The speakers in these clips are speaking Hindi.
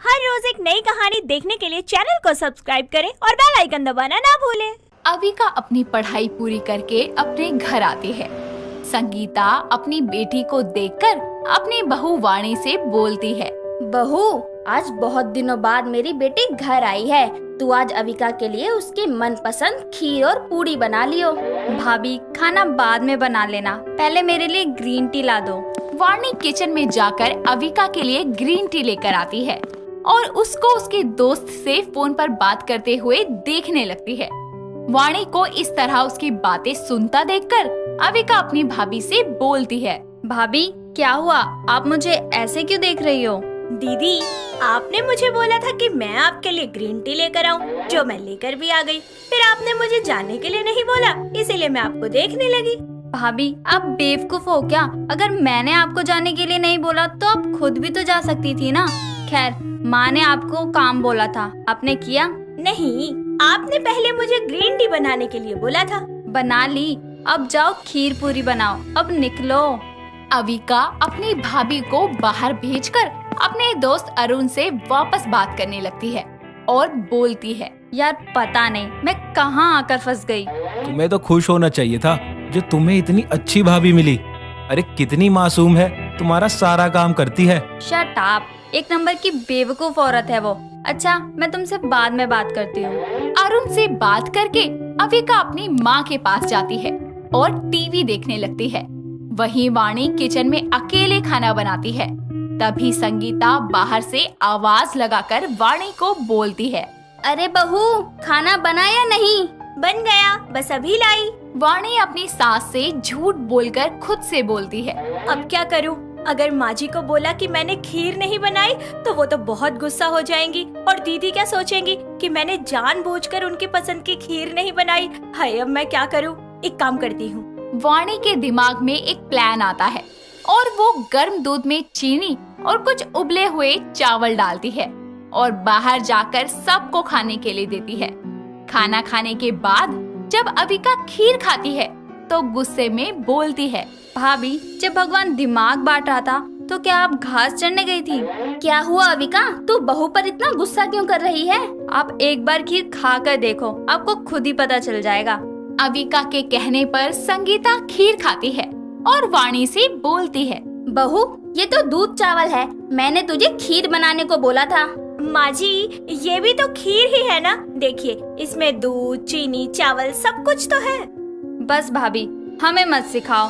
हर रोज एक नई कहानी देखने के लिए चैनल को सब्सक्राइब करें और बेल आइकन दबाना ना भूलें। अविका अपनी पढ़ाई पूरी करके अपने घर आती है। संगीता अपनी बेटी को देखकर अपनी बहू वाणी से बोलती है। बहू, आज बहुत दिनों बाद मेरी बेटी घर आई है। तू आज अविका के लिए उसके मनपसंद खीर और पूड़ी बना लियो। भाभी, खाना बाद में बना लेना, पहले मेरे लिए ग्रीन टी ला दो। वाणी किचन में जाकर अविका के लिए ग्रीन टी लेकर आती है और उसको उसके दोस्त से फोन पर बात करते हुए देखने लगती है। वाणी को इस तरह उसकी बातें सुनता देखकर अविका अपनी भाभी से बोलती है। भाभी, क्या हुआ? आप मुझे ऐसे क्यों देख रही हो? दीदी, आपने मुझे बोला था कि मैं आपके लिए ग्रीन टी लेकर आऊं, जो मैं लेकर भी आ गई। फिर आपने मुझे जाने के लिए नहीं बोला, इसीलिए मैं आपको देखने लगी। भाभी, आप बेवकूफ हो क्या? अगर मैंने आपको जाने के लिए नहीं बोला तो आप खुद भी तो जा सकती थी ना। खैर, माँ ने आपको काम बोला था, आपने किया? नहीं, आपने पहले मुझे ग्रीन टी बनाने के लिए बोला था। बना ली, अब जाओ खीर पूरी बनाओ, अब निकलो। अविका अपनी भाभी को बाहर भेजकर अपने दोस्त अरुण से वापस बात करने लगती है और बोलती है। यार, पता नहीं मैं कहाँ आकर फंस गई। तुम्हें तो खुश होना चाहिए था जो तुम्हें इतनी अच्छी भाभी मिली। अरे कितनी मासूम है, तुम्हारा सारा काम करती है। शट अप, एक नंबर की बेवकूफ औरत है वो। अच्छा, मैं तुमसे बाद में बात करती हूँ। अरुण से बात करके अविका अपनी माँ के पास जाती है और टीवी देखने लगती है। वहीं वाणी किचन में अकेले खाना बनाती है। तभी संगीता बाहर से आवाज लगाकर वाणी को बोलती है। अरे बहू, खाना बना या नहीं? बन गया, बस अभी लाई। वाणी अपनी सास से झूठ बोलकर खुद से बोलती है। अब क्या करूं? अगर माँ जी को बोला कि मैंने खीर नहीं बनाई तो वो तो बहुत गुस्सा हो जाएंगी, और दीदी क्या सोचेंगी कि मैंने जानबूझकर उनकी पसंद की खीर नहीं बनाई। हाय, अब मैं क्या करूं? एक काम करती हूँ। वाणी के दिमाग में एक प्लान आता है और वो गर्म दूध में चीनी और कुछ उबले हुए चावल डालती है और बाहर जाकर सबको खाने के लिए देती है। खाना खाने के बाद जब अविका खीर खाती है तो गुस्से में बोलती है। भाभी, जब भगवान दिमाग बांट रहा था तो क्या आप घास चढ़ने गई थी? क्या हुआ अविका, तू बहू पर इतना गुस्सा क्यों कर रही है? आप एक बार खीर खा कर देखो, आपको खुद ही पता चल जाएगा। अविका के कहने पर संगीता खीर खाती है और वाणी से बोलती है। बहू, ये तो दूध चावल है, मैंने तुझे खीर बनाने को बोला था। माँ जी, ये भी तो खीर ही है ना। देखिए, इसमें दूध, चीनी, चावल सब कुछ तो है। बस भाभी, हमें मत सिखाओ।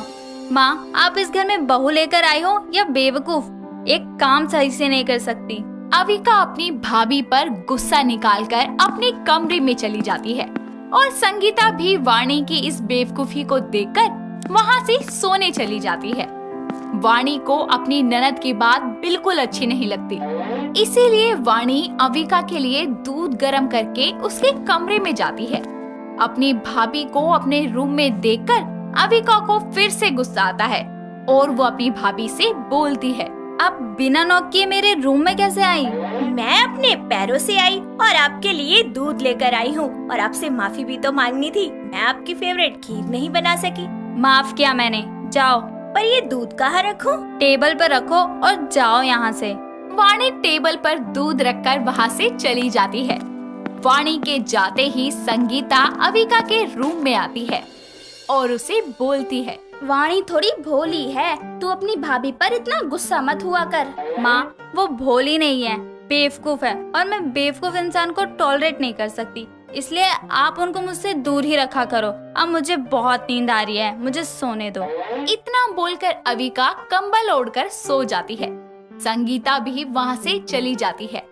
माँ, आप इस घर में बहू लेकर आई हो या बेवकूफ? एक काम सही से नहीं कर सकती। अविका अपनी भाभी पर गुस्सा निकालकर अपने कमरे में चली जाती है और संगीता भी वाणी की इस बेवकूफी को देखकर वहाँ से सोने चली जाती है। वाणी को अपनी ननद की बात बिल्कुल अच्छी नहीं लगती, इसीलिए वाणी अविका के लिए दूध गर्म करके उसके कमरे में जाती है। अपनी भाभी को अपने रूम में देखकर अविका को फिर से गुस्सा आता है और वो अपनी भाभी से बोलती है। आप बिना नॉक किए मेरे रूम में कैसे आई? मैं अपने पैरों से आई और आपके लिए दूध लेकर आई हूँ, और आपसे माफी भी तो मांगनी थी। मैं आपकी फेवरेट खीर नहीं बना सकी। माफ किया मैंने, जाओ। पर ये दूध कहाँ रखूं? टेबल पर रखो और जाओ यहाँ से। वाणी टेबल पर दूध रखकर वहाँ से चली जाती है। वाणी के जाते ही संगीता अविका के रूम में आती है और उसे बोलती है। वाणी थोड़ी भोली है, तू अपनी भाभी पर इतना गुस्सा मत हुआ कर। माँ, वो भोली नहीं है, बेवकूफ है, और मैं बेवकूफ इंसान को टॉलरेट नहीं कर सकती, इसलिए आप उनको मुझसे दूर ही रखा करो। अब मुझे बहुत नींद आ रही है, मुझे सोने दो। इतना बोलकर अविका कंबल ओढ़कर सो जाती है। संगीता भी वहाँ से चली जाती है।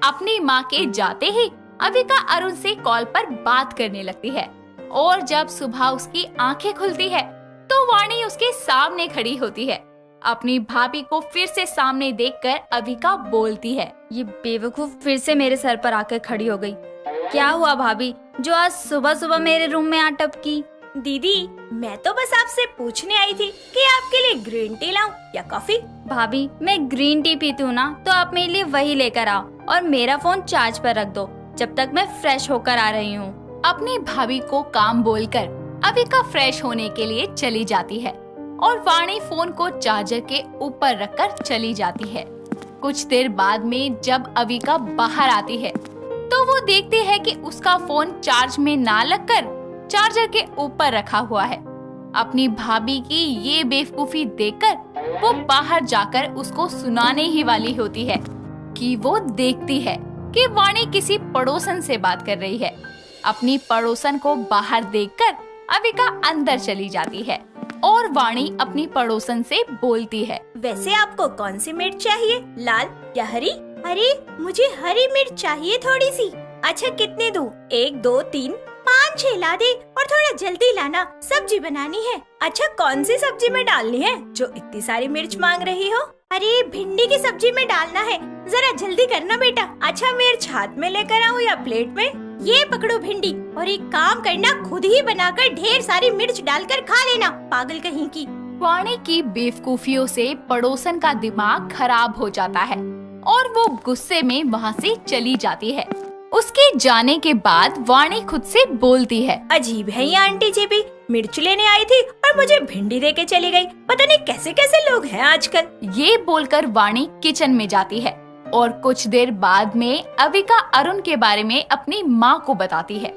अपनी माँ के जाते ही अविका अरुण से कॉल पर बात करने लगती है और जब सुबह उसकी आंखें खुलती है तो वाणी उसके सामने खड़ी होती है। अपनी भाभी को फिर से सामने देखकर अविका बोलती है। ये बेवकूफ फिर से मेरे सर पर आकर खड़ी हो गई। क्या हुआ भाभी, जो आज सुबह सुबह मेरे रूम में आ टपकी? दीदी, मैं तो बस आपसे पूछने आई थी कि आपके लिए ग्रीन टी लाऊं या कॉफी। भाभी, मैं ग्रीन टी पीती हूँ ना, तो आप मेरे लिए वही लेकर आओ और मेरा फोन चार्ज पर रख दो जब तक मैं फ्रेश होकर आ रही हूँ। अपनी भाभी को काम बोलकर अविका फ्रेश होने के लिए चली जाती है और वाणी फोन को चार्जर के ऊपर रखकर चली जाती है। कुछ देर बाद में जब अविका बाहर आती है तो वो देखती है कि उसका फोन चार्ज में ना लगकर चार्जर के ऊपर रखा हुआ है। अपनी भाभी की ये बेवकूफी देखकर वो बाहर जाकर उसको सुनाने ही वाली होती है कि वो देखती है कि वाणी किसी पड़ोसन से बात कर रही है। अपनी पड़ोसन को बाहर देखकर अविका अंदर चली जाती है और वाणी अपनी पड़ोसन से बोलती है, वैसे आपको कौन सी मिर्च चाहिए, लाल या हरी? अरे मुझे हरी मिर्च चाहिए थोड़ी सी। अच्छा कितने दूं? 1 2 3 5 6 ला दे और थोड़ा जल्दी लाना, सब्जी बनानी है। अच्छा कौन सी सब्जी में डालनी है जो इतनी सारी मिर्च मांग रही हो? अरे भिंडी की सब्जी में डालना है, जरा जल्दी करना बेटा। अच्छा मिर्च हाथ में लेकर आऊँ या प्लेट में? ये पकड़ो भिंडी और एक काम करना, खुद ही बनाकर ढेर सारी मिर्च डालकर खा लेना, पागल कहीं की। वाणी की बेवकूफियों से पड़ोसन का दिमाग खराब हो जाता है और वो गुस्से में वहाँ से चली जाती है। उसके जाने के बाद वाणी खुद से बोलती है, अजीब है ये आंटी जी भी, मिर्च लेने आई थी और मुझे भिंडी दे के चली गई। पता नहीं कैसे कैसे लोग हैं आजकल। ये बोलकर वाणी किचन में जाती है और कुछ देर बाद में अविका अरुण के बारे में अपनी माँ को बताती है।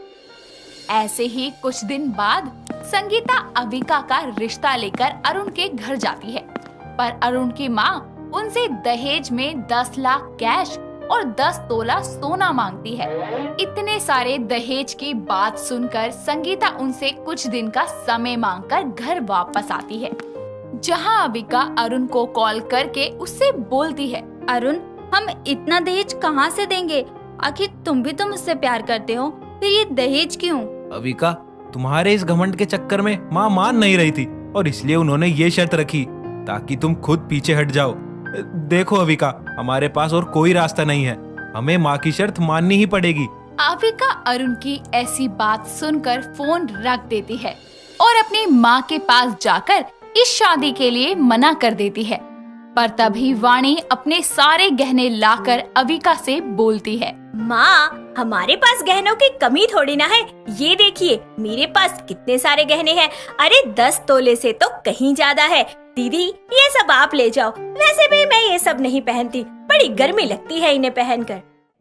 ऐसे ही कुछ दिन बाद संगीता अविका का रिश्ता लेकर अरुण के घर जाती है, पर अरुण की माँ उनसे दहेज में 10 लाख कैश और 10 तोला सोना मांगती है। इतने सारे दहेज की बात सुनकर संगीता उनसे कुछ दिन का समय मांगकर घर वापस आती है, जहां अविका अरुण को कॉल करके उससे बोलती है, अरुण हम इतना दहेज कहाँ से देंगे? आखिर तुम भी तो मुझसे प्यार करते हो, फिर ये दहेज क्यों? अविका, तुम्हारे इस घमंड के चक्कर में माँ मान नहीं रही थी और इसलिए उन्होंने ये शर्त रखी ताकि तुम खुद पीछे हट जाओ। देखो अविका, हमारे पास और कोई रास्ता नहीं है, हमें माँ की शर्त माननी ही पड़ेगी। अविका अरुण की ऐसी बात सुनकर फोन रख देती है और अपनी माँ के पास जाकर इस शादी के लिए मना कर देती है। पर तभी वाणी अपने सारे गहने लाकर अविका से बोलती है, माँ हमारे पास गहनों की कमी थोड़ी ना है, ये देखिए मेरे पास कितने सारे गहने हैं। अरे 10 तोले से तो कहीं ज्यादा है। दीदी ये सब आप ले जाओ, वैसे भी मैं ये सब नहीं पहनती, बड़ी गर्मी लगती है इन्हें पहनकर।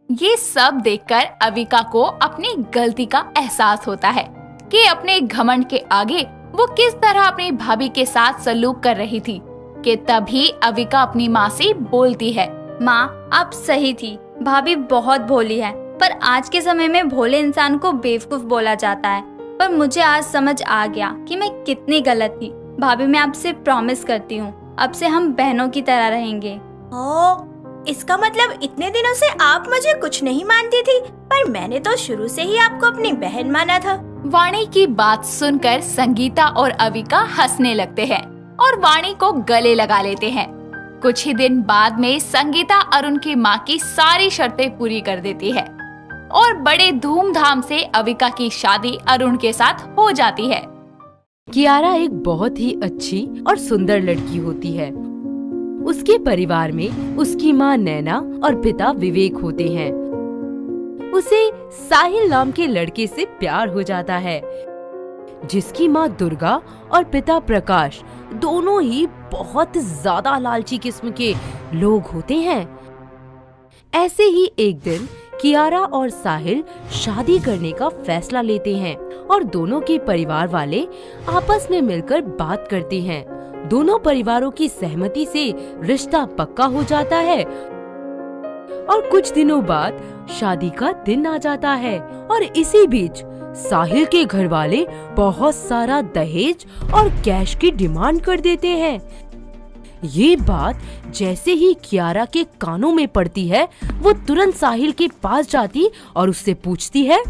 ये सब देखकर अविका को अपनी गलती का एहसास होता है कि अपने घमंड के आगे वो किस तरह अपनी भाभी के साथ सलूक कर रही थी। कि तभी अविका अपनी माँ से बोलती है, माँ आप सही थी, भाभी बहुत भोली है, पर आज के समय में भोले इंसान को बेवकूफ बोला जाता है। पर मुझे आज समझ आ गया कि मैं कितनी गलत थी। भाभी मैं आपसे प्रॉमिस करती हूँ, अब से हम बहनों की तरह रहेंगे। ओह, इसका मतलब इतने दिनों से आप मुझे कुछ नहीं मानती थी, पर मैंने तो शुरू से ही आपको अपनी बहन माना था। वाणी की बात सुनकर संगीता और अविका हंसने लगते हैं और वाणी को गले लगा लेते हैं। कुछ ही दिन बाद में संगीता अरुण की माँ की सारी शर्तें पूरी कर देती है और बड़े धूमधाम से अविका की शादी अरुण के साथ हो जाती है। कियारा एक बहुत ही अच्छी और सुंदर लड़की होती है। उसके परिवार में उसकी माँ नैना और पिता विवेक होते हैं। उसे साहिल नाम के लड़के से प्यार हो जाता है, जिसकी माँ दुर्गा और पिता प्रकाश दोनों ही बहुत ज्यादा लालची किस्म के लोग होते हैं। ऐसे ही एक दिन कियारा और साहिल शादी करने का फैसला लेते हैं और दोनों के परिवार वाले आपस में मिलकर बात करते हैं। दोनों परिवारों की सहमति से रिश्ता पक्का हो जाता है और कुछ दिनों बाद शादी का दिन आ जाता है। और इसी बीच साहिल के घर वाले बहुत सारा दहेज और कैश की डिमांड कर देते हैं। ये बात जैसे ही कियारा के कानों में पड़ती है, वो तुरंत साहिल के पास जाती और उससे पूछती है,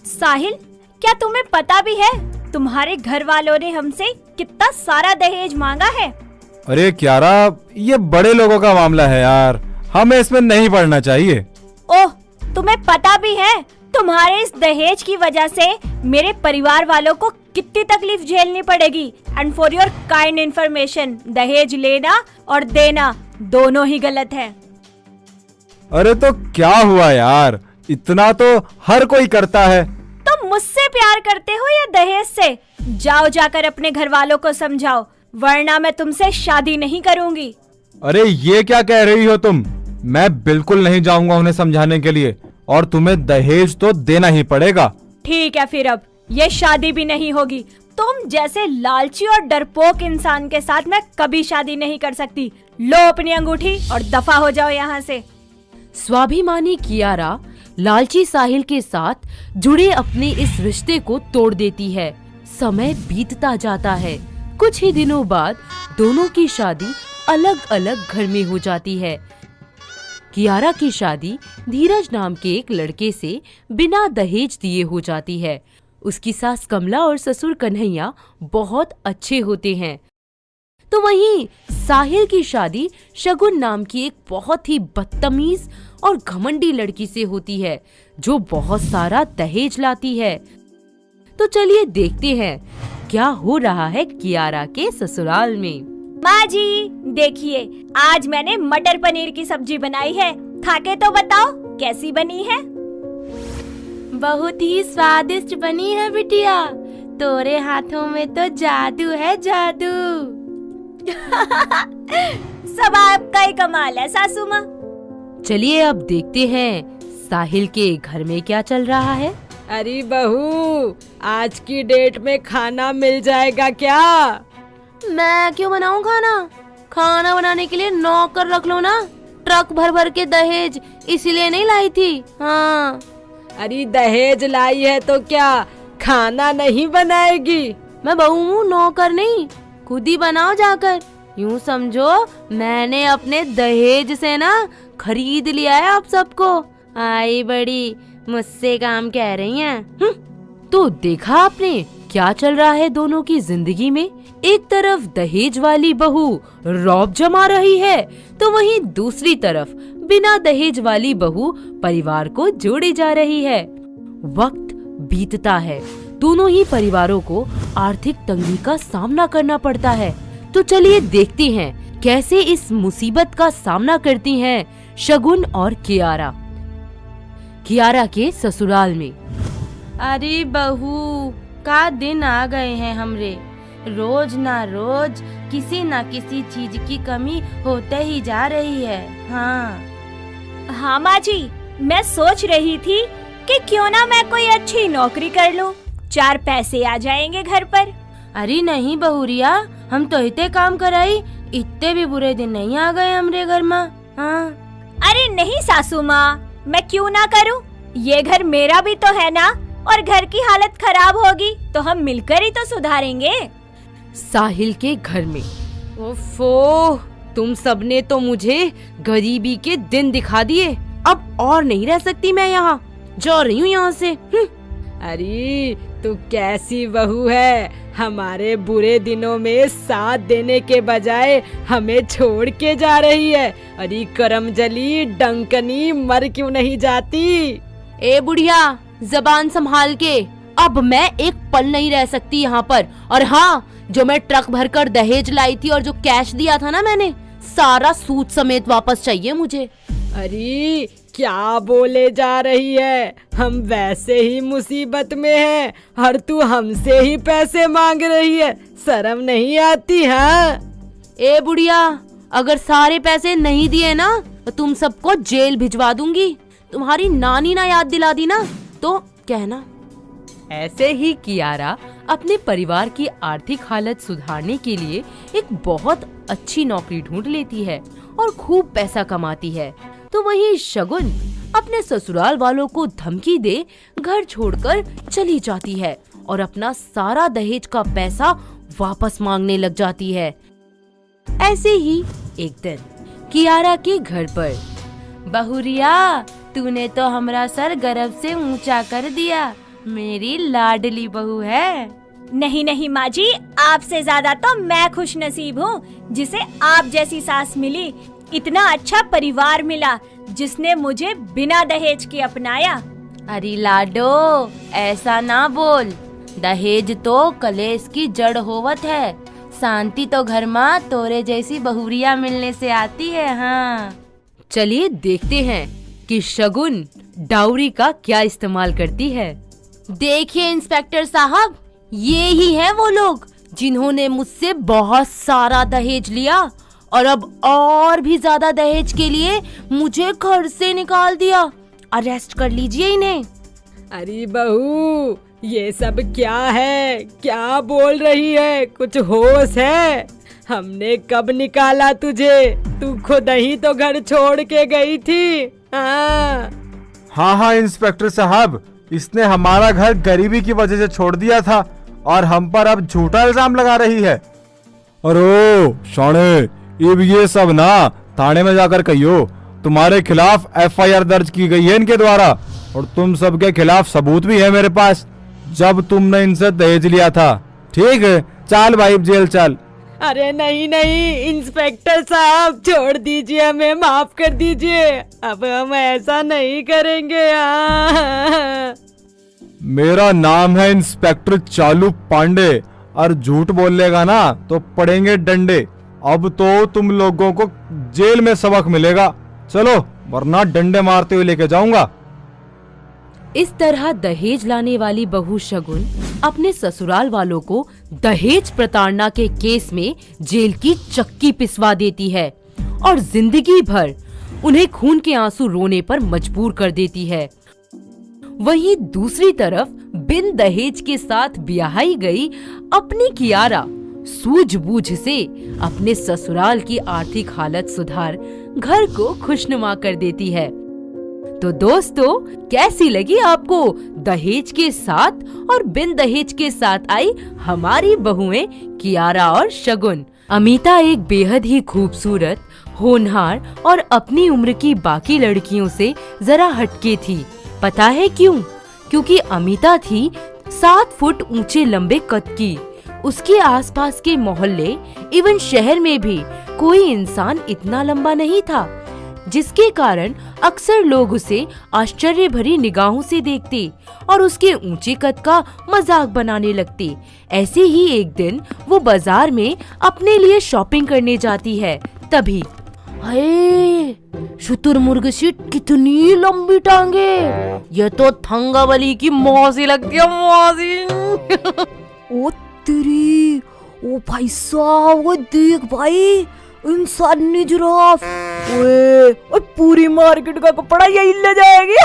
साहिल क्या तुम्हें पता भी है तुम्हारे घर वालों ने हमसे कितना सारा दहेज मांगा है? अरे कियारा, ये बड़े लोगों का मामला है यार, हमें इसमें नहीं पड़ना चाहिए। ओह, तुम्हें पता भी है तुम्हारे इस दहेज की वजह से मेरे परिवार वालों को कितनी तकलीफ झेलनी पड़ेगी। And for your kind information, दहेज लेना और देना दोनों ही गलत है। अरे तो क्या हुआ यार, इतना तो हर कोई करता है। तुम मुझसे प्यार करते हो या दहेज से? जाओ जाकर अपने घर वालों को समझाओ, वरना मैं तुमसे शादी नहीं करूंगी। अरे ये क्या कह रही हो तुम? मैं बिल्कुल नहीं जाऊंगा उन्हें समझाने के लिए, और तुम्हें दहेज तो देना ही पड़ेगा। ठीक है फिर, अब ये शादी भी नहीं होगी। तुम जैसे लालची और डरपोक इंसान के साथ मैं कभी शादी नहीं कर सकती। लो अपनी अंगूठी और दफा हो जाओ यहाँ से। स्वाभिमानी कियारा लालची साहिल के साथ जुड़े अपने इस रिश्ते को तोड़ देती है। समय बीतता जाता है। कुछ ही दिनों बाद दोनों की शादी अलग अलग घर में हो जाती है। कियारा की शादी धीरज नाम के एक लड़के से बिना दहेज दिए हो जाती है। उसकी सास कमला और ससुर कन्हैया बहुत अच्छे होते हैं। तो वहीं साहिल की शादी शगुन नाम की एक बहुत ही बदतमीज और घमंडी लड़की से होती है, जो बहुत सारा दहेज लाती है। तो चलिए देखते हैं क्या हो रहा है कियारा के ससुराल में। माँ जी देखिए, आज मैंने मटर पनीर की सब्जी बनाई है। खा के तो बताओ कैसी बनी है। बहुत ही स्वादिष्ट बनी है बिटिया। तोरे हाथों में तो जादू है, जादू। सब आपका ही कमाल है सासू माँ। चलिए अब देखते हैं साहिल के घर में क्या चल रहा है। अरे बहू, आज की डेट में खाना मिल जाएगा क्या? मैं क्यों बनाऊं खाना? खाना बनाने के लिए नौकर रख लो ना। ट्रक भर भर के दहेज इसीलिए नहीं लाई थी। हाँ। अरे दहेज लाई है तो क्या खाना नहीं बनाएगी? मैं बहू हूँ, नौकर नहीं। खुद ही बनाओ जाकर। यूँ समझो मैंने अपने दहेज से ना खरीद लिया है आप सबको। आई बड़ी मुझसे काम कह रही हैं। तो देखा आपने क्या चल रहा है दोनों की जिंदगी में। एक तरफ दहेज वाली बहू रौब जमा रही है, तो वहीं दूसरी तरफ बिना दहेज वाली बहू परिवार को जोड़े जा रही है। वक्त बीतता है, दोनों ही परिवारों को आर्थिक तंगी का सामना करना पड़ता है। तो चलिए देखते हैं कैसे इस मुसीबत का सामना करती हैं शगुन और कियारा। कियारा के ससुराल में। अरे बहू, का दिन आ गए हैं हमरे। रोज ना रोज किसी ना किसी चीज की कमी होते ही जा रही है। हाँ माँ जी, मैं सोच रही थी कि क्यों ना मैं कोई अच्छी नौकरी कर लूं। 4 पैसे आ जाएंगे घर पर। अरे नहीं बहुरिया, हम तो इतने काम कराई, इतने भी बुरे दिन नहीं आ गए हमरे घर में। हाँ। अरे नहीं सासू माँ, मैं क्यों ना करूं। ये घर मेरा भी तो है ना, और घर की हालत खराब होगी तो हम मिलकर ही तो सुधारेंगे। साहिल के घर में। ओफो, तुम सबने तो मुझे गरीबी के दिन दिखा दिए। अब और नहीं रह सकती मैं यहाँ, जा रही हूँ यहाँ से। अरे तू कैसी बहू है? हमारे बुरे दिनों में साथ देने के बजाय हमें छोड़ के जा रही है। अरे करमजली डंकनी, मर क्यों नहीं जाती? ए बुढ़िया, जबान संभाल के। अब मैं एक पल नहीं रह सकती यहाँ पर। और हाँ, जो मैं ट्रक भरकर दहेज लाई थी और जो कैश दिया था ना मैंने, सारा सूद समेत वापस चाहिए मुझे। अरे क्या बोले जा रही है? हम वैसे ही मुसीबत में हैं और तू हमसे ही पैसे मांग रही है। शर्म नहीं आती? हाँ ए बुढ़िया, अगर सारे पैसे नहीं दिए ना तो तुम सबको जेल भिजवा दूंगी। तुम्हारी नानी ना याद दिला दी ना तो कहना। ऐसे ही कियारा अपने परिवार की आर्थिक हालत सुधारने के लिए एक बहुत अच्छी नौकरी ढूंढ लेती है और खूब पैसा कमाती है। तो वहीं शगुन अपने ससुराल वालों को धमकी दे घर छोड़कर चली जाती है और अपना सारा दहेज का पैसा वापस मांगने लग जाती है। ऐसे ही एक दिन कियारा के घर पर। बहुरिया, तूने तो हमरा सर गर्व से ऊंचा कर दिया। मेरी लाडली बहू है। नहीं नहीं माँ जी, आपसे ज्यादा तो मैं खुश नसीब हूँ जिसे आप जैसी सास मिली। इतना अच्छा परिवार मिला जिसने मुझे बिना दहेज के अपनाया। अरे लाडो, ऐसा ना बोल। दहेज तो कलेश की जड़ होवत है। शांति तो घर में तोरे जैसी बहुरिया मिलने से आती है। हाँ, चलिए देखते हैं कि शगुन डाउरी का क्या इस्तेमाल करती है। देखिए इंस्पेक्टर साहब, ये ही है वो लोग जिन्होंने मुझसे बहुत सारा दहेज लिया और अब और भी ज्यादा दहेज के लिए मुझे घर से निकाल दिया। अरेस्ट कर लीजिए इन्हें। अरे बहू, ये सब क्या है? क्या बोल रही है? कुछ होश है? हमने कब निकाला तुझे? तू खुद ही तो घर छोड़ के गई थी। हाँ इंस्पेक्टर साहब, इसने हमारा घर गरीबी की वजह से छोड़ दिया था और हम पर अब झूठा इल्जाम लगा रही है। अरे शाणे, अब ये सब ना थाने में जाकर कहियो। तुम्हारे खिलाफ FIR दर्ज की गई है इनके द्वारा और तुम सबके खिलाफ सबूत भी है मेरे पास, जब तुमने इनसे दहेज लिया था। ठीक है, चल भाई जेल चल। अरे नहीं नहीं इंस्पेक्टर साहब, छोड़ दीजिए, हमें माफ कर दीजिए। अब हम ऐसा नहीं करेंगे। मेरा नाम है इंस्पेक्टर चालू पांडे और झूठ बोलेगा ना तो पड़ेंगे डंडे। अब तो तुम लोगों को जेल में सबक मिलेगा। चलो, वरना डंडे मारते हुए लेके जाऊंगा। इस तरह दहेज लाने वाली बहू शगुन अपने ससुराल वालों को दहेज प्रताड़ना के केस में जेल की चक्की पिसवा देती है और जिंदगी भर उन्हें खून के आंसू रोने पर मजबूर कर देती है। वहीं दूसरी तरफ बिन दहेज के साथ ब्याही गई अपनी कियारा सूझबूझ से अपने ससुराल की आर्थिक हालत सुधार घर को खुशनुमा कर देती है। तो दोस्तों, कैसी लगी आपको दहेज के साथ और बिन दहेज के साथ आई हमारी बहुएं कियारा और शगुन? अमिता एक बेहद ही खूबसूरत, होनहार और अपनी उम्र की बाकी लड़कियों से जरा हटके थी। पता है क्यों? क्योंकि अमिता थी 7 फुट ऊंचे लंबे कद की। उसके आसपास के मोहल्ले इवन शहर में भी कोई इंसान इतना लंबा नहीं था, जिसके कारण अक्सर लोग उसे आश्चर्य भरी निगाहों से देखते और उसके ऊंचे कद का मजाक बनाने लगते। ऐसे ही एक दिन वो बाजार में अपने लिए शॉपिंग करने जाती है। तभी हे, शुतुरमुर्ग सी कितनी लंबी टांगे! ये तो थंगावली की मौसी लगती है, मौसी। ओ तेरी, ओ भाई साहब, वो देख भाई, इंसानी जिराफ। ओए, और पूरी मार्केट का कपड़ा यही ले जाएगी।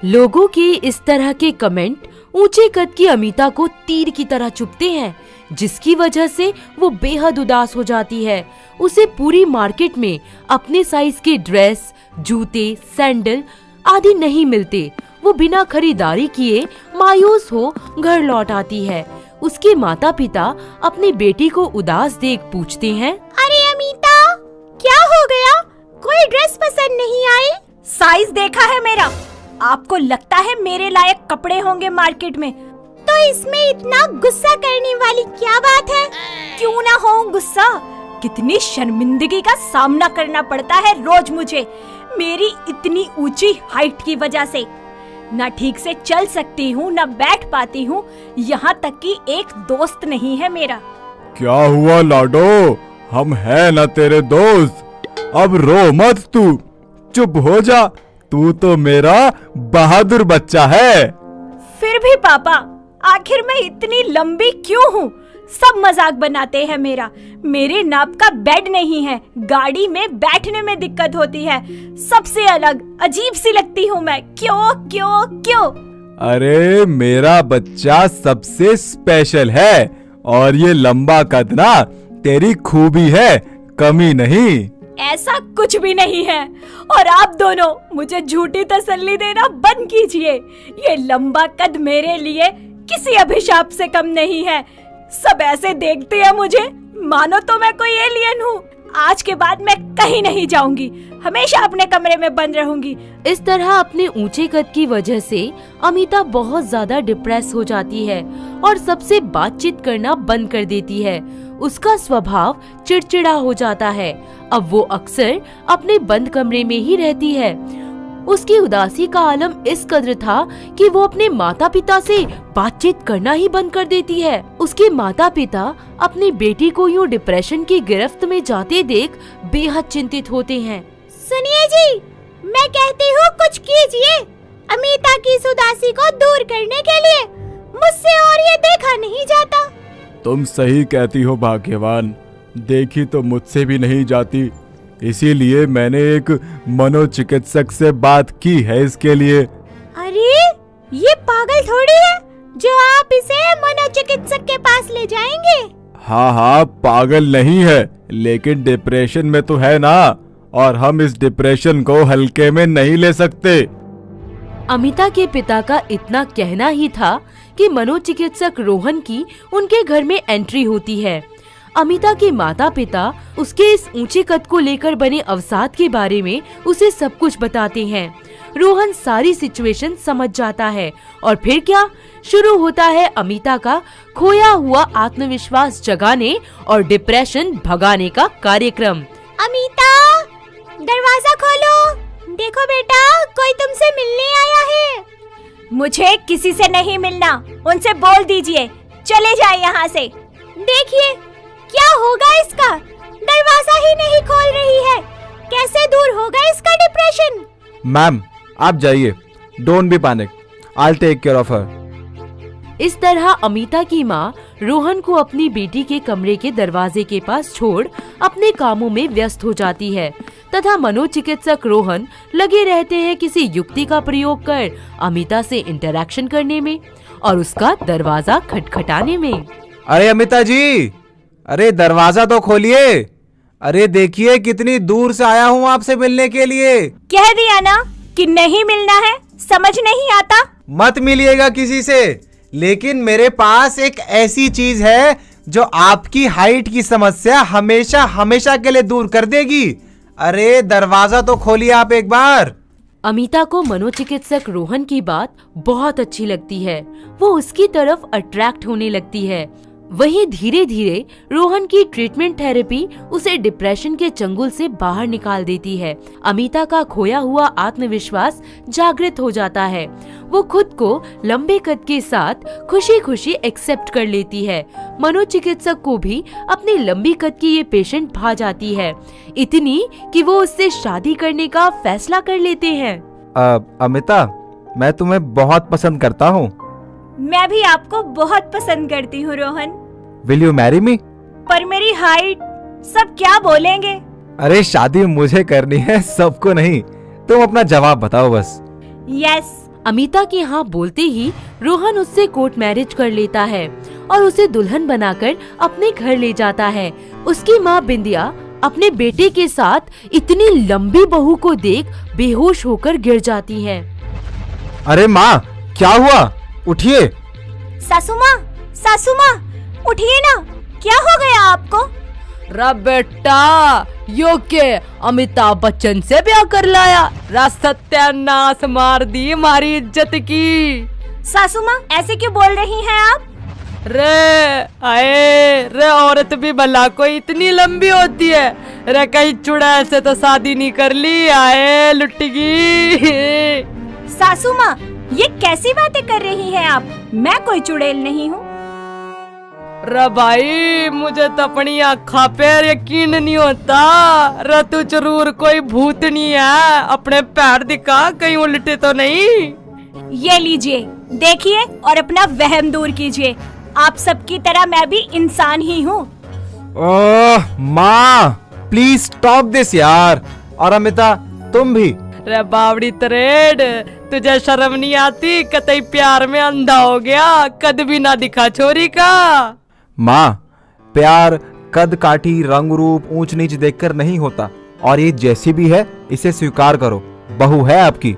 लोगों के इस तरह के कमेंट ऊंचे कद की अमिता को तीर की तरह चुभते हैं, जिसकी वजह से वो बेहद उदास हो जाती है। उसे पूरी मार्केट में अपने साइज के ड्रेस, जूते, सैंडल आदि नहीं मिलते। वो बिना खरीदारी किए मायूस हो घर लौट आती है। उसके माता पिता अपनी बेटी को उदास देख पूछते हैं, अरे अमिता, क्या हो गया? कोई ड्रेस पसंद नहीं आई? साइज देखा है मेरा? आपको लगता है मेरे लायक कपड़े होंगे मार्केट में? तो इसमें इतना गुस्सा करने वाली क्या बात है? क्यों ना हो गुस्सा? कितनी शर्मिंदगी का सामना करना पड़ता है रोज मुझे, मेरी इतनी ऊंची हाइट की वजह से। न ठीक से चल सकती हूँ, न बैठ पाती हूँ, यहाँ तक कि एक दोस्त नहीं है मेरा। क्या हुआ लाडो, हम है ना तेरे दोस्त। अब रो मत तू, चुप हो जा। तू तो मेरा बहादुर बच्चा है। फिर भी पापा, आखिर मैं इतनी लंबी क्यों हूँ? सब मजाक बनाते हैं मेरा। मेरे नाप का बेड नहीं है, गाड़ी में बैठने में दिक्कत होती है, सबसे अलग अजीब सी लगती हूँ मैं। क्यों क्यों क्यों? अरे मेरा बच्चा सबसे स्पेशल है और ये लंबा कद ना तेरी खूबी है, कमी नहीं। ऐसा कुछ भी नहीं है और आप दोनों मुझे झूठी तसल्ली देना बंद कीजिए। ये लंबा कद मेरे लिए किसी अभिशाप से कम नहीं है। सब ऐसे देखते हैं मुझे मानो तो मैं कोई एलियन हूँ। आज के बाद मैं कहीं नहीं जाऊंगी, हमेशा अपने कमरे में बंद रहूंगी। इस तरह अपने ऊंचे कद की वजह से अमिता बहुत ज्यादा डिप्रेस हो जाती है और सबसे बातचीत करना बंद कर देती है। उसका स्वभाव चिड़चिड़ा हो जाता है। अब वो अक्सर अपने बंद कमरे में ही रहती है। उसकी उदासी का आलम इस कदर था कि वो अपने माता पिता से बातचीत करना ही बंद कर देती है। उसके माता पिता अपनी बेटी को यूं डिप्रेशन की गिरफ्त में जाते देख बेहद चिंतित होते हैं। सुनिए जी, मैं कहती हूँ कुछ कीजिए अमिता की इस उदासी को दूर करने के लिए। मुझसे और ये देखा नहीं जाता। तुम सही कहती हो भाग्यवान, देखी तो मुझसे भी नहीं जाती, इसीलिए मैंने एक मनोचिकित्सक से बात की है इसके लिए। अरे ये पागल थोड़ी है जो आप इसे मनोचिकित्सक के पास ले जाएंगे। हाँ हाँ, पागल नहीं है, लेकिन डिप्रेशन में तो है ना, और हम इस डिप्रेशन को हल्के में नहीं ले सकते। अमिता के पिता का इतना कहना ही था कि मनोचिकित्सक रोहन की उनके घर में एंट्री होती है। अमिता के माता पिता उसके इस ऊंचे कद को लेकर बने अवसाद के बारे में उसे सब कुछ बताते हैं। रोहन सारी सिचुएशन समझ जाता है और फिर क्या शुरू होता है अमिता का खोया हुआ आत्मविश्वास जगाने और डिप्रेशन भगाने का कार्यक्रम। अमिता, दरवाजा खोलो। देखो बेटा, कोई तुमसे मिलने आया है। मुझे किसी से नहीं मिलना, उनसे बोल दीजिए चले जाए यहाँ से। देखिए क्या होगा इसका, दरवाजा ही नहीं खोल रही है, कैसे दूर होगा इसका डिप्रेशन। मैम आप जाइए, don't be panic, I will take care of her. इस तरह अमिता की माँ रोहन को अपनी बेटी के कमरे के दरवाजे के पास छोड़ अपने कामों में व्यस्त हो जाती है तथा मनोचिकित्सक रोहन लगे रहते हैं किसी युक्ति का प्रयोग कर अमिता से इंटरैक्शन करने में और उसका दरवाजा खटखटाने में। अरे अमिता जी, अरे दरवाजा तो खोलिए। अरे देखिए कितनी दूर से आया हूँ आपसे मिलने के लिए। कह दिया ना कि नहीं मिलना है, समझ नहीं आता। मत मिलिएगा किसी से, लेकिन मेरे पास एक ऐसी चीज है जो आपकी हाइट की समस्या हमेशा हमेशा के लिए दूर कर देगी। अरे दरवाजा तो खोलिए आप एक बार। अमिता को मनोचिकित्सक रोहन की बात बहुत अच्छी लगती है, वो उसकी तरफ अट्रैक्ट होने लगती है। वहीं धीरे धीरे रोहन की ट्रीटमेंट थेरेपी उसे डिप्रेशन के चंगुल से बाहर निकाल देती है। अमिता का खोया हुआ आत्मविश्वास जागृत हो जाता है। वो खुद को लंबे कद के साथ खुशी खुशी एक्सेप्ट कर लेती है। मनोचिकित्सक को भी अपनी लंबी कद की ये पेशेंट भा जाती है, इतनी कि वो उससे शादी करने का फैसला कर लेते हैं। अमिता, मैं तुम्हें बहुत पसंद करता हूँ। मैं भी आपको बहुत पसंद करती हूँ Rohan. Will you marry me? पर मेरी हाइट, सब क्या बोलेंगे। अरे शादी मुझे करनी है, सबको नहीं। तुम अपना जवाब बताओ बस। यस। अमिता के हाँ बोलते ही रोहन उससे कोर्ट मैरिज कर लेता है और उसे दुल्हन बनाकर अपने घर ले जाता है। उसकी माँ बिंदिया अपने बेटे के साथ इतनी लंबी बहू को देख बेहोश होकर गिर जाती है। अरे माँ, क्या हुआ? उठिए। सासू माँ, उठिए ना, क्या हो गया आपको? रा बेटा, यो के अमिताभ बच्चन से ब्याह कर लाया। रा सत्यानाश मार दी हमारी इज्जत की। सासू माँ, ऐसे क्यों बोल रही हैं आप? रे औरत भी भला कोई इतनी लंबी होती है? रे कहीं चुड़ैल से तो शादी नहीं कर ली? आए लुटगी। सासू माँ, ये कैसी बातें कर रही हैं आप? मैं कोई चुड़ैल नहीं हूँ। रे भाई, मुझे तो अपनी आँखों पे यकीन नहीं होता। रे तू जरूर कोई भूतनी है, अपने पैर दिखा, कहीं उल्टे तो नहीं? ये लीजिए, देखिए और अपना वहम दूर कीजिए। आप सबकी तरह मैं भी इंसान ही हूँ। ओह माँ, प्लीज स्टॉप दिस यार। और अमिता, तुम भी। रे बावड़ी तरेड, तुझे शर्म नहीं आती? कतई प्यार में अंधा हो गया, कद भी ना दिखा छोरी का। माँ, प्यार कद काठी, रंग रूप, ऊंच नीच देखकर नहीं होता, और ये जैसी भी है इसे स्वीकार करो, बहू है आपकी।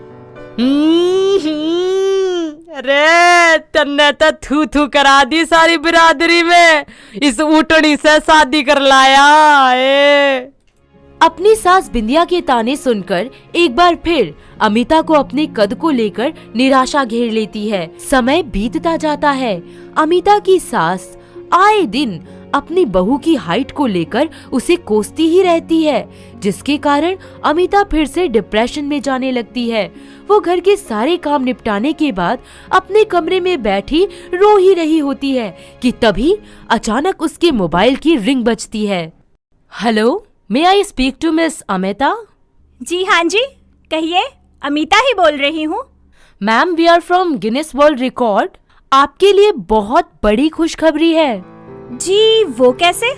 रे तन्ने तो थू थू करा दी सारी बिरादरी में, इस ऊटनी से शादी कर लाया। अपनी सास बिंदिया के ताने सुनकर एक बार फिर अमिता को अपने कद को लेकर निराशा घेर लेती है। समय बीतता जाता है। अमिता की सास आए दिन अपनी बहू की हाइट को लेकर उसे कोसती ही रहती है, जिसके कारण अमिता फिर से डिप्रेशन में जाने लगती है। वो घर के सारे काम निपटाने के बाद अपने कमरे में बैठी रो ही रही होती है कि तभी अचानक उसके मोबाइल की रिंग बजती है। Hello, may I speak to miss Amita? जी हाँ जी, कहिए, अमिता ही बोल रही हूँ। Ma'am, we are from Guinness world record. आपके लिए बहुत बड़ी खुशखबरी है। जी, वो कैसे?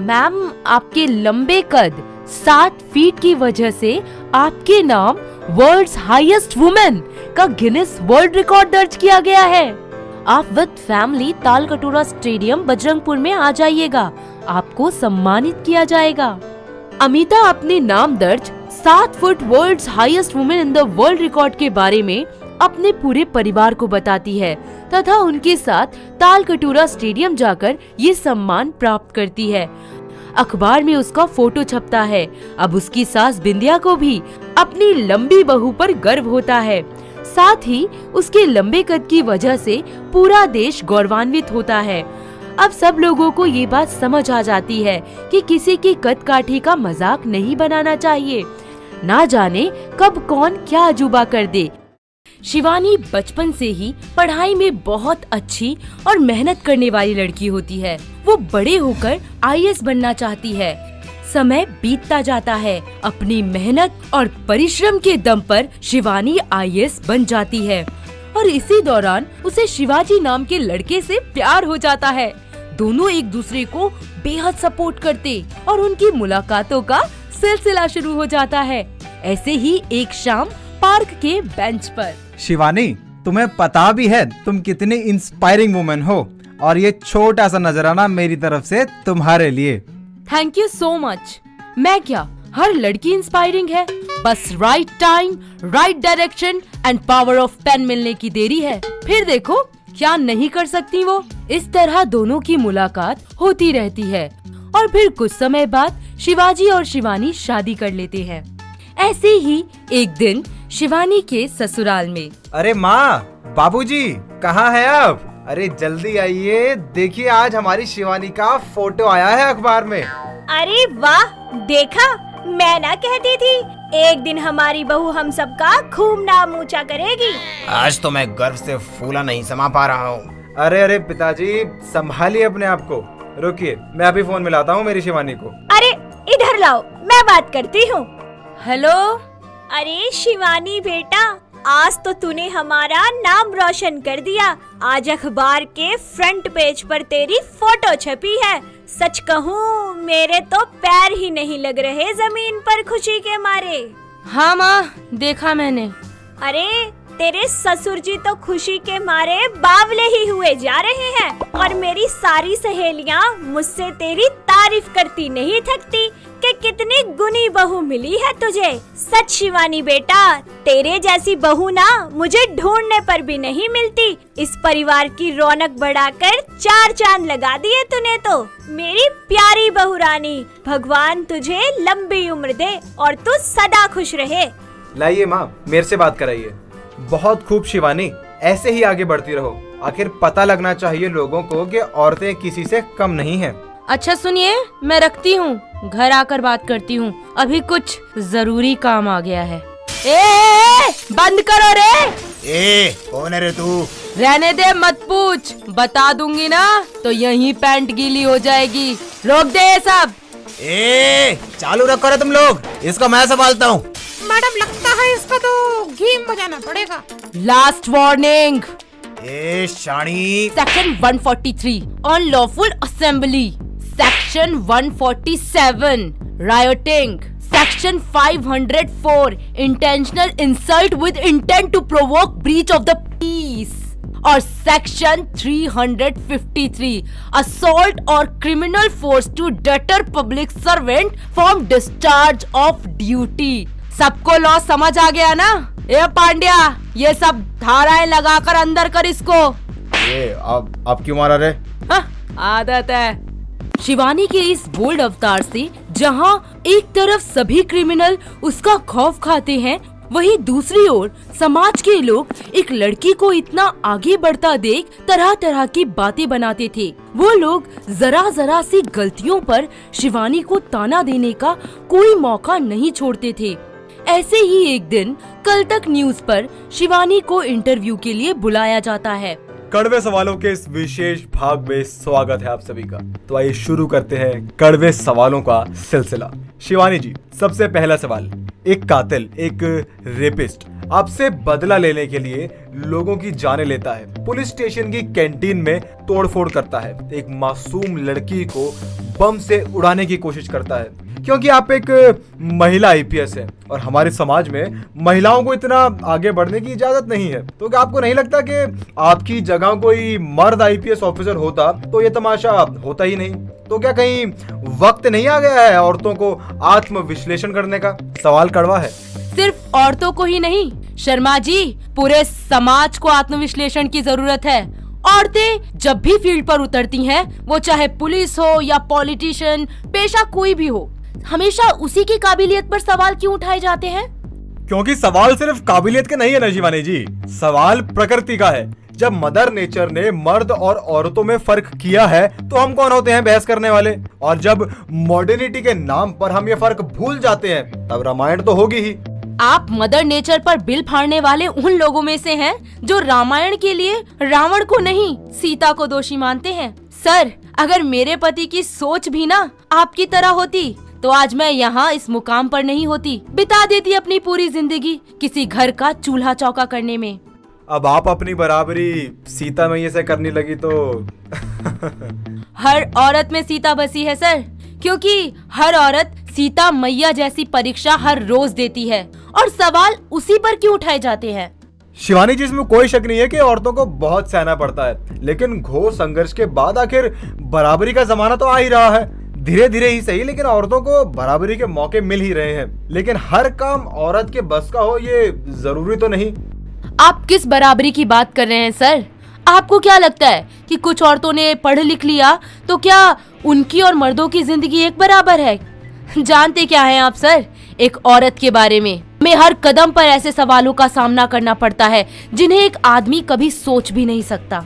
मैम, आपके लंबे कद 7 फीट की वजह से आपके नाम वर्ल्ड्स हाईएस्ट वुमेन का गिनीज वर्ल्ड रिकॉर्ड दर्ज किया गया है। आप with family Talkatora stadium Bajrangpur में आ जाइएगा, आपको सम्मानित किया जाएगा। अमिता अपने नाम दर्ज 7 foot world's highest women in the world record के बारे में अपने पूरे परिवार को बताती है तथा उनके साथ तालकटोरा स्टेडियम जाकर ये सम्मान प्राप्त करती है। अखबार में उसका फोटो छपता है। अब उसकी सास बिंदिया को भी अपनी लंबी बहू पर गर्व होता है। साथ ही उसके लंबे कद की वजह से पूरा देश गौरवान्वित होता है। अब सब लोगों को ये बात समझ आ जाती है कि किसी की कद काठी का मजाक नहीं बनाना चाहिए। ना जाने कब कौन क्या अजूबा कर दे। शिवानी बचपन से ही पढ़ाई में बहुत अच्छी और मेहनत करने वाली लड़की होती है। वो बड़े होकर आईएएस बनना चाहती है। समय बीतता जाता है। अपनी मेहनत और परिश्रम के दम पर शिवानी आईएएस बन जाती है और इसी दौरान उसे शिवाजी नाम के लड़के से प्यार हो जाता है। दोनों एक दूसरे को बेहद सपोर्ट करते और उनकी मुलाकातों का सिलसिला शुरू हो जाता है। ऐसे ही एक शाम पार्क के बेंच पर। शिवानी, तुम्हें पता भी है तुम कितनी इंस्पायरिंग वुमेन हो, और ये छोटा सा नजराना मेरी तरफ से तुम्हारे लिए। Thank you so much. मैं क्या, हर लड़की इंस्पायरिंग है, बस right time, right direction and power of pain मिलने की देरी है। फिर देखो क्या नहीं कर सकती वो। इस तरह दोनों की मुलाकात होती रहती है और फिर कुछ समय बाद शिवाजी और शिवानी शादी कर लेते हैं। ऐसे ही एक दिन शिवानी के ससुराल में। अरे माँ, बाबूजी कहाँ है आप? अरे जल्दी आइए, देखिए आज हमारी शिवानी का फोटो आया है अखबार में। अरे वाह, देखा, मैं ना कहती थी एक दिन हमारी बहू हम सबका खूब नाम ऊंचा करेगी। आज तो मैं गर्व से फूला नहीं समा पा रहा हूँ। अरे अरे पिताजी, संभालिए अपने आप को। रुकिए, मैं अभी फोन मिलाता हूँ मेरी शिवानी को। अरे इधर लाओ, मैं बात करती हूँ। हेलो। अरे शिवानी बेटा, आज तो तूने हमारा नाम रोशन कर दिया। आज अखबार के फ्रंट पेज पर तेरी फोटो छपी है। सच कहूँ मेरे तो पैर ही नहीं लग रहे जमीन पर खुशी के मारे। हाँ माँ, देखा मैंने। अरे तेरे ससुर जी तो खुशी के मारे बावले ही हुए जा रहे हैं और मेरी सारी सहेलियाँ मुझसे तेरी तारीफ करती नहीं थकती कि कितनी गुनी बहू मिली है तुझे। सच शिवानी बेटा, तेरे जैसी बहू ना मुझे ढूंढने पर भी नहीं मिलती। इस परिवार की रौनक बढ़ाकर 4 चांद लगा दिए तूने तो। मेरी प्यारी बहू रानी, भगवान तुझे लंबी उम्र दे और तू सदा खुश रहे। लाइए माँ, मेरे से बात कराइए। बहुत खूब शिवानी, ऐसे ही आगे बढ़ती रहो। आखिर पता लगना चाहिए लोगों को कि औरतें किसी से कम नहीं हैं। अच्छा सुनिए, मैं रखती हूँ, घर आकर बात करती हूँ, अभी कुछ जरूरी काम आ गया है। ए, बंद करो रे। ए, कौन है रे तू? रहने दे, मत पूछ, बता दूंगी ना तो यहीं पैंट गीली हो जाएगी। रोक दे ये सब। ए, चालू रखो रे तुम लोग, इसको मैं संभालता हूँ। मैडम, लगता है इसका तो गेम बजाना पड़ेगा। Last warning. ए Shani, section 143 unlawful assembly, section 147 rioting, section 504 intentional insult with intent to provoke breach of the peace और सेक्शन 353 असॉल्ट और criminal force to deter public servant from discharge of duty. सबको लॉ समझ आ गया ना? ए पांड्या, ये सब धाराएं लगाकर अंदर कर इसको। ये अब क्यों मारा रे? हाँ, आदत है। शिवानी के इस बोल्ड अवतार से जहाँ एक तरफ सभी क्रिमिनल उसका खौफ खाते हैं, वहीं दूसरी ओर समाज के लोग एक लड़की को इतना आगे बढ़ता देख तरह तरह की बातें बनाते थे। वो लोग जरा जरा सी गलतियों पर शिवानी को ताना देने का कोई मौका नहीं छोड़ते थे। ऐसे ही एक दिन कल तक न्यूज पर शिवानी को इंटरव्यू के लिए बुलाया जाता है। कड़वे सवालों के इस विशेष भाग में स्वागत है आप सभी का। तो आइए शुरू करते हैं कड़वे सवालों का सिलसिला। शिवानी जी, सबसे पहला सवाल, एक कातिल, एक रेपिस्ट आपसे बदला लेने के लिए लोगों की जानें लेता है, पुलिस स्टेशन की कैंटीन में तोड़फोड़ करता है, एक मासूम लड़की को बम से उड़ाने की कोशिश करता है, क्योंकि आप एक महिला आईपीएस है और हमारे समाज में महिलाओं को इतना आगे बढ़ने की इजाजत नहीं है। तो क्या आपको नहीं लगता कि आपकी जगह कोई मर्द आईपीएस ऑफिसर होता तो ये तमाशा होता ही नहीं? तो क्या कहीं वक्त नहीं आ गया है औरतों को आत्मविश्लेषण करने का? सवाल कड़वा है। सिर्फ औरतों को ही नहीं शर्मा जी, पूरे समाज को आत्मविश्लेषण की जरूरत है। औरतें जब भी फील्ड पर उतरती हैं, वो चाहे पुलिस हो या पॉलिटिशियन, पेशा कोई भी हो, हमेशा उसी की काबिलियत पर सवाल क्यों उठाए जाते हैं? क्योंकि सवाल सिर्फ काबिलियत के नहीं है ना शिवानी जी, सवाल प्रकृति का है। जब मदर नेचर ने मर्द और औरतों में फर्क किया है तो हम कौन होते हैं बहस करने वाले? और जब मॉडर्निटी के नाम पर हम ये फर्क भूल जाते हैं तब रामायण तो होगी ही। आप मदर नेचर पर बिल फाड़ने वाले उन लोगों में से हैं जो रामायण के लिए रावण को नहीं, सीता को दोषी मानते हैं। सर, अगर मेरे पति की सोच भी ना आपकी तरह होती तो आज मैं यहाँ इस मुकाम पर नहीं होती, बिता देती अपनी पूरी जिंदगी किसी घर का चूल्हा चौका करने में। अब आप अपनी बराबरी सीता मैया से करने लगी तो हर औरत में सीता बसी है सर, क्योंकि हर औरत सीता मैया जैसी परीक्षा हर रोज देती है और सवाल उसी पर क्यों उठाए जाते हैं? शिवानी जी, इसमें कोई शक नहीं है कि औरतों को बहुत सहना पड़ता है, लेकिन घोर संघर्ष के बाद आखिर बराबरी का जमाना तो आ ही रहा है। धीरे धीरे ही सही, लेकिन औरतों को बराबरी के मौके मिल ही रहे हैं। लेकिन हर काम औरत के बस का हो ये जरूरी तो नहीं। आप किस बराबरी की बात कर रहे हैं सर? आपको क्या लगता है कि कुछ औरतों ने पढ़ लिख लिया तो क्या उनकी और मर्दों की जिंदगी एक बराबर है? जानते क्या हैं आप सर, एक औरत के बारे में हर कदम पर ऐसे सवालों का सामना करना पड़ता है जिन्हें एक आदमी कभी सोच भी नहीं सकता।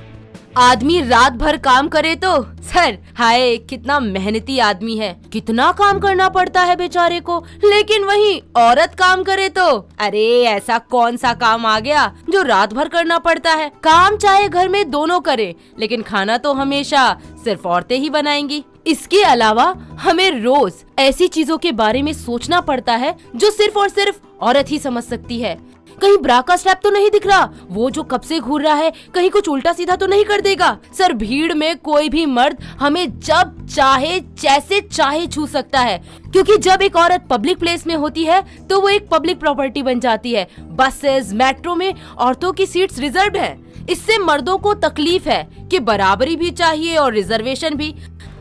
आदमी रात भर काम करे तो सर, हाय कितना मेहनती आदमी है, कितना काम करना पड़ता है बेचारे को, लेकिन वही औरत काम करे तो अरे ऐसा कौन सा काम आ गया जो रात भर करना पड़ता है? काम चाहे घर में दोनों करे, लेकिन खाना तो हमेशा सिर्फ औरतें ही बनाएंगी। इसके अलावा हमें रोज ऐसी चीजों के बारे में सोचना पड़ता है जो सिर्फ और सिर्फ औरत ही समझ सकती है। कहीं ब्रा का स्ट्रैप तो नहीं दिख रहा, वो जो कब से घूर रहा है, कहीं कुछ उल्टा सीधा तो नहीं कर देगा? सर, भीड़ में कोई भी मर्द हमें जब चाहे जैसे चाहे छू सकता है, क्योंकि जब एक औरत पब्लिक प्लेस में होती है तो वो एक पब्लिक प्रॉपर्टी बन जाती है। बसेस, मेट्रो में औरतों की सीट्स रिजर्व्ड है। इससे मर्दों को तकलीफ है कि बराबरी भी चाहिए और रिजर्वेशन भी।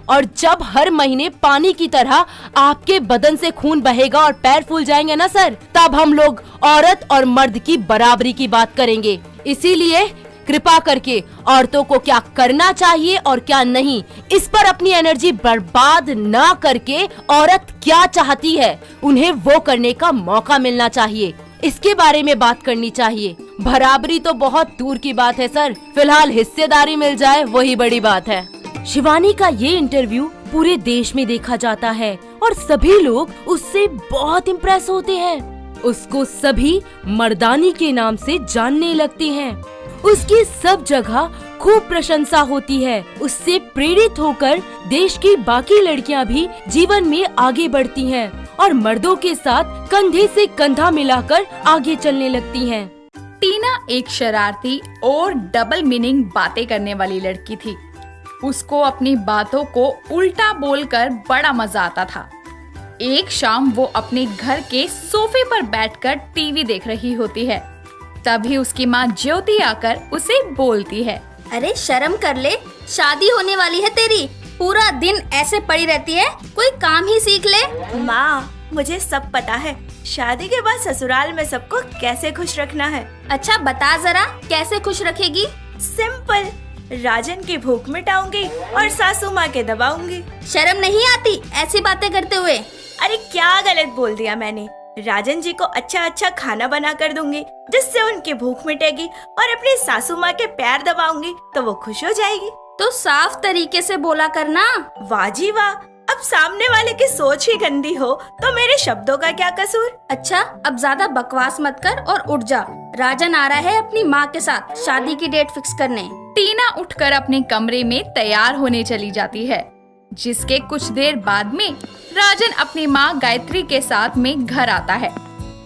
और जब हर महीने पानी की तरह आपके बदन से खून बहेगा और पैर फूल जाएंगे ना सर, तब हम लोग औरत और मर्द की बराबरी की बात करेंगे। इसीलिए कृपा करके औरतों को क्या करना चाहिए और क्या नहीं, इस पर अपनी एनर्जी बर्बाद ना करके औरत क्या चाहती है उन्हें वो करने का मौका मिलना चाहिए, इसके बारे में बात करनी चाहिए। बराबरी तो बहुत दूर की बात है सर, फिलहाल हिस्सेदारी मिल जाए वही बड़ी बात है। शिवानी का ये इंटरव्यू पूरे देश में देखा जाता है और सभी लोग उससे बहुत इम्प्रेस होते हैं। उसको सभी मर्दानी के नाम से जानने लगते हैं। उसकी सब जगह खूब प्रशंसा होती है। उससे प्रेरित होकर देश की बाकी लड़कियां भी जीवन में आगे बढ़ती हैं और मर्दों के साथ कंधे से कंधा मिलाकर आगे चलने लगती हैं। टीना एक शरारती और डबल मीनिंग बातें करने वाली लड़की थी। उसको अपनी बातों को उल्टा बोलकर बड़ा मजा आता था। एक शाम वो अपने घर के सोफे पर बैठकर टीवी देख रही होती है। तभी उसकी माँ ज्योति आकर उसे बोलती है, अरे शर्म कर ले, शादी होने वाली है तेरी, पूरा दिन ऐसे पड़ी रहती है, कोई काम ही सीख ले। माँ, मुझे सब पता है, शादी के बाद ससुराल में सबको कैसे खुश रखना है। अच्छा बता जरा, कैसे खुश रखेगी? सिंपल, राजन की भूख मिटाऊंगी और सासू माँ के दबाऊंगी। शर्म नहीं आती ऐसी बातें करते हुए? अरे क्या गलत बोल दिया मैंने? राजन जी को अच्छा अच्छा खाना बना कर दूंगी जिससे उनकी भूख मिटेगी और अपनी सासू माँ के पैर दबाऊंगी तो वो खुश हो जाएगी। तो साफ तरीके से बोला करना। वाह जी वाह, अब सामने वाले की सोच ही गंदी हो तो मेरे शब्दों का क्या कसूर? अच्छा अब ज्यादा बकवास मत कर और उठ जा। राजन आ रहा है अपनी माँ के साथ शादी की डेट फिक्स करने। टीना उठकर अपने कमरे में तैयार होने चली जाती है, जिसके कुछ देर बाद में राजन अपनी माँ गायत्री के साथ में घर आता है।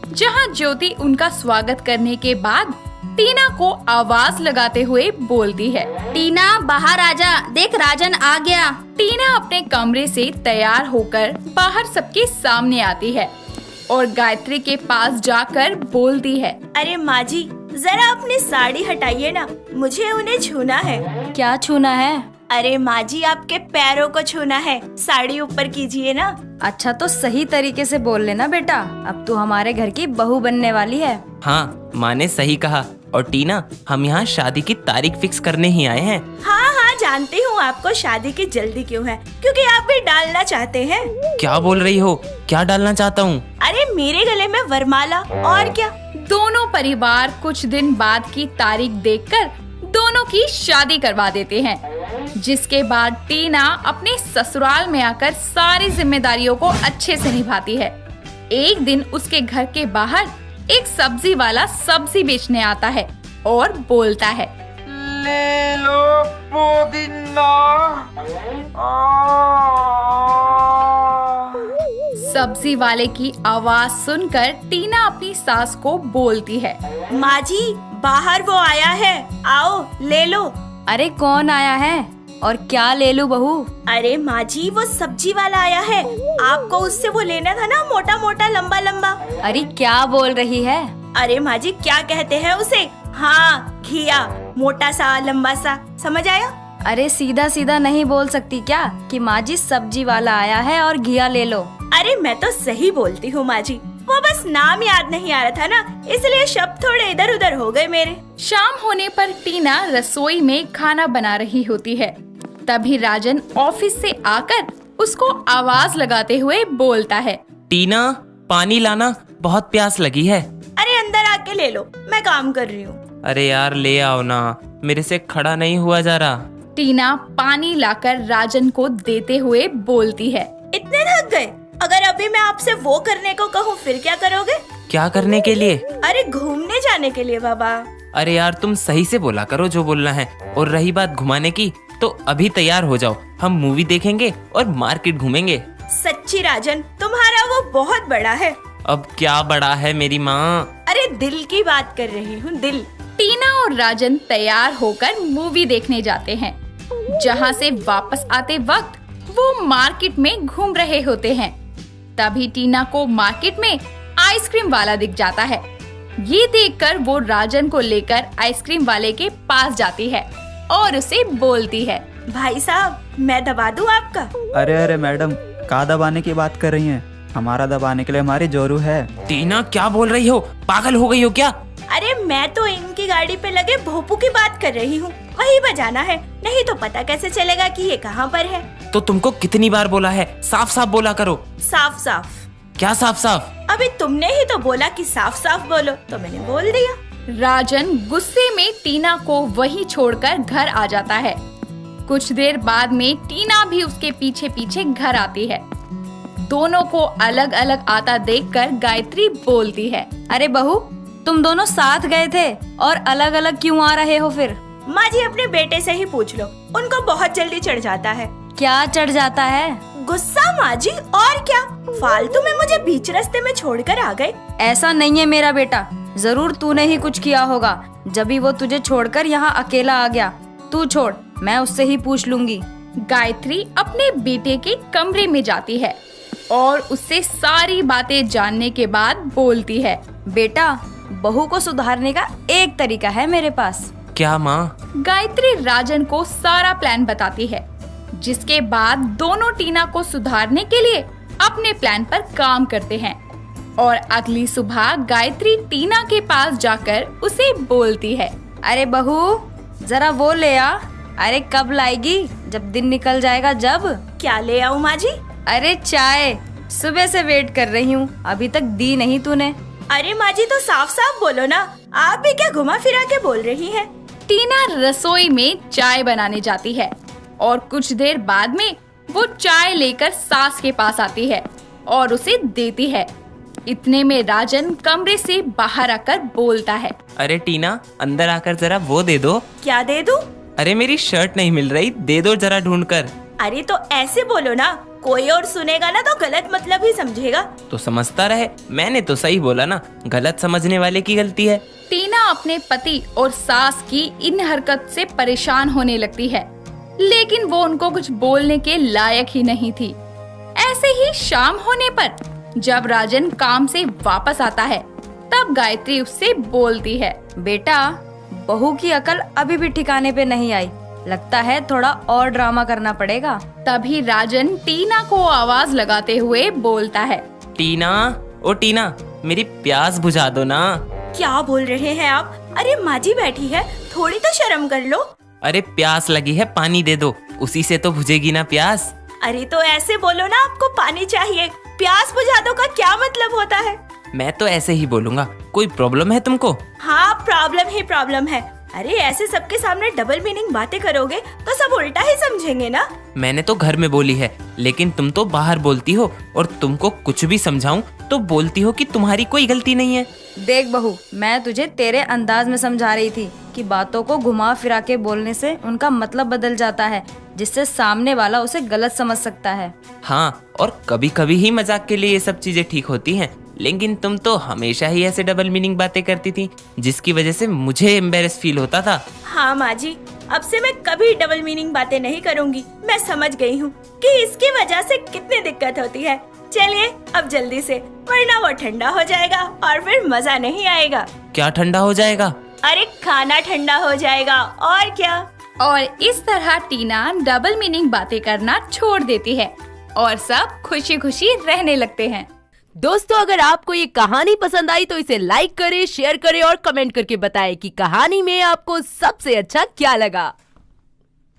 जहाँ ज्योति उनका स्वागत करने के बाद टीना को आवाज लगाते हुए बोलती है। टीना बाहर आजा, देख राजन आ गया। टीना अपने कमरे से तैयार होकर बाहर सबके सामने आती है और गायत्री के पास जाकर बोलती है, अरे माँ जी, जरा अपनी साड़ी हटाइए ना, मुझे उन्हें छूना है। क्या छूना है? अरे माँ जी, आपके पैरों को छूना है, साड़ी ऊपर कीजिए ना। अच्छा तो सही तरीके से बोल लेना बेटा, अब तू हमारे घर की बहू बनने वाली है। हाँ, माँ ने सही कहा। और टीना, हम यहाँ शादी की तारीख फिक्स करने ही आए हैं। हाँ हाँ, जानती हूँ आपको शादी की जल्दी क्यों है, क्योंकि आप भी डालना चाहते हैं। क्या बोल रही हो? क्या डालना चाहता हूँ? अरे मेरे गले में वरमाला, और क्या। दोनों परिवार कुछ दिन बाद की तारीख देखकर दोनों की शादी करवा देते हैं, जिसके बाद टीना अपने ससुराल में आकर सारी जिम्मेदारियों को अच्छे से निभाती है। एक दिन उसके घर के बाहर एक सब्जी वाला सब्जी बेचने आता है और बोलता है, ले लो पुदीना। सब्जी वाले की आवाज सुनकर टीना अपनी सास को बोलती है, माँ जी, बाहर वो आया है, आओ ले लो। अरे कौन आया है और क्या ले लूं बहू? अरे माँ जी, वो सब्जी वाला आया है, आपको उससे वो लेना था ना, मोटा मोटा लंबा लंबा। अरे क्या बोल रही है? अरे माँ जी, क्या कहते हैं उसे? हाँ, घिया, मोटा सा लंबा सा, समझ आया? अरे सीधा सीधा नहीं बोल सकती क्या कि माँ जी सब्जी वाला आया है और घिया ले लो? अरे मैं तो सही बोलती हूँ माँ जी, वो बस नाम याद नहीं आ रहा था ना, इसलिए शब्द थोड़े इधर उधर हो गए मेरे। शाम होने पर टीना रसोई में खाना बना रही होती है। तभी राजन ऑफिस से आकर उसको आवाज लगाते हुए बोलता है, टीना, पानी लाना, बहुत प्यास लगी है। अरे अंदर आके ले लो, मैं काम कर रही हूँ। अरे यार, ले आओ ना, मेरे से खड़ा नहीं हुआ जा रहा। टीना पानी लाकर राजन को देते हुए बोलती है, इतने थक गए? अगर अभी मैं आपसे वो करने को कहूँ फिर क्या करोगे? क्या करने के लिए? अरे घूमने जाने के लिए बाबा। अरे यार, तुम सही से बोला करो जो बोलना है। और रही बात घुमाने की, तो अभी तैयार हो जाओ, हम मूवी देखेंगे और मार्केट घूमेंगे। सच्ची राजन, तुम्हारा वो बहुत बड़ा है। अब क्या बड़ा है मेरी माँ? अरे दिल की बात कर रही हूँ, दिल। टीना और राजन तैयार होकर मूवी देखने जाते हैं, जहाँ से वापस आते वक्त वो मार्केट में घूम रहे होते हैं। तभी टीना को मार्केट में आइसक्रीम वाला दिख जाता है। ये देखकर वो राजन को लेकर आइसक्रीम वाले के पास जाती है और उसे बोलती है, भाई साहब, मैं दबा दूं आपका? अरे मैडम, कहाँ दबाने की बात कर रही हैं? हमारा दबाने के लिए हमारी जोरू है। टीना, क्या बोल रही हो? पागल हो गई हो क्या? अरे मैं तो इनकी गाड़ी पे लगे भोपू की बात कर रही हूँ, वही बजाना है, नहीं तो पता कैसे चलेगा कि ये कहाँ पर है। तो तुमको कितनी बार बोला है, साफ साफ बोला करो। साफ साफ? क्या साफ साफ? अभी तुमने ही तो बोला कि साफ साफ बोलो, तो मैंने बोल दिया। राजन गुस्से में टीना को वहीं छोड़कर घर आ जाता है। कुछ देर बाद में टीना भी उसके पीछे पीछे घर आती है। दोनों को अलग अलग आता देखकर गायत्री बोलती है, अरे बहू, तुम दोनों साथ गए थे और अलग अलग क्यों आ रहे हो फिर? माँ जी, अपने बेटे से ही पूछ लो, उनको बहुत जल्दी चढ़ जाता है। क्या चढ़ जाता है? गुस्सा माँ जी, और क्या। फालतू में मुझे बीच रास्ते में छोड़कर आ गए। ऐसा नहीं है मेरा बेटा, जरूर तूने ही कुछ किया होगा, जब भी वो तुझे छोड़कर यहाँ अकेला आ गया। तू छोड़, मैं उससे ही पूछ लूंगी। गायत्री अपने बेटे के कमरे में जाती है और उससे सारी बातें जानने के बाद बोलती है, बेटा, बहू को सुधारने का एक तरीका है मेरे पास। क्या माँ? गायत्री राजन को सारा प्लान बताती है, जिसके बाद दोनों टीना को सुधारने के लिए अपने प्लान पर काम करते हैं। और अगली सुबह गायत्री टीना के पास जाकर उसे बोलती है, अरे बहू, जरा वो ले आ। अरे कब लाएगी? जब दिन निकल जाएगा जब। क्या ले आऊँ माँ जी? अरे चाय, सुबह से वेट कर रही हूँ, अभी तक दी नहीं तूने। अरे माँ जी, तो साफ साफ बोलो ना, आप भी क्या घुमा फिरा के बोल रही हैं? टीना रसोई में चाय बनाने जाती है और कुछ देर बाद में वो चाय लेकर सास के पास आती है और उसे देती है। इतने में राजन कमरे से बाहर आकर बोलता है, अरे टीना, अंदर आकर जरा वो दे दो। क्या दे दूं? अरे मेरी शर्ट नहीं मिल रही, दे दो जरा ढूंढकर। अरे तो ऐसे बोलो ना, कोई और सुनेगा ना तो गलत मतलब ही समझेगा। तो समझता रहे, मैंने तो सही बोला ना, गलत समझने वाले की गलती है। टीना अपने पति और सास की इन हरकत से परेशान होने लगती है, लेकिन वो उनको कुछ बोलने के लायक ही नहीं थी। ऐसे ही शाम होने पर जब राजन काम से वापस आता है, तब गायत्री उससे बोलती है, बेटा, बहू की अकल अभी भी ठिकाने पे नहीं आई, लगता है थोड़ा और ड्रामा करना पड़ेगा। तभी राजन टीना को आवाज लगाते हुए बोलता है, टीना, ओ टीना, मेरी प्यास बुझा दो ना। क्या बोल रहे हैं आप? अरे माँ जी बैठी है, थोड़ी तो शर्म कर लो। अरे प्यास लगी है, पानी दे दो, उसी से तो बुझेगी ना प्यास। अरे तो ऐसे बोलो ना, आपको पानी चाहिए, प्यास बुझा दो का क्या मतलब होता है? मैं तो ऐसे ही बोलूंगा। कोई प्रॉब्लम है तुमको? हाँ, प्रॉब्लम ही प्रॉब्लम है। अरे ऐसे सबके सामने डबल मीनिंग बातें करोगे तो सब उल्टा ही समझेंगे ना। मैंने तो घर में बोली है, लेकिन तुम तो बाहर बोलती हो, और तुमको कुछ भी समझाऊं तो बोलती हो कि तुम्हारी कोई गलती नहीं है। देख बहू, मैं तुझे तेरे अंदाज में समझा रही थी कि बातों को घुमा फिरा के बोलने से उनका मतलब बदल जाता है, जिससे सामने वाला उसे गलत समझ सकता है। हाँ, और कभी कभी ही मजाक के लिए ये सब चीजें ठीक होती हैं, लेकिन तुम तो हमेशा ही ऐसे डबल मीनिंग बातें करती थी, जिसकी वजह से मुझे एम्बेरस फील होता था। हाँ माँ जी, अब से मैं कभी डबल मीनिंग बातें नहीं करूँगी। मैं समझ गई हूँ कि इसकी वजह से कितनी दिक्कत होती है। चलिए अब जल्दी से, वरना वो ठंडा हो जाएगा और फिर मजा नहीं आएगा। क्या ठंडा हो जाएगा? अरे खाना ठंडा हो जाएगा, और क्या। और इस तरह टीना डबल मीनिंग बातें करना छोड़ देती है और सब खुशी खुशी रहने लगते हैं। दोस्तों, अगर आपको ये कहानी पसंद आई तो इसे लाइक करें, शेयर करें और कमेंट करके बताएं कि कहानी में आपको सबसे अच्छा क्या लगा।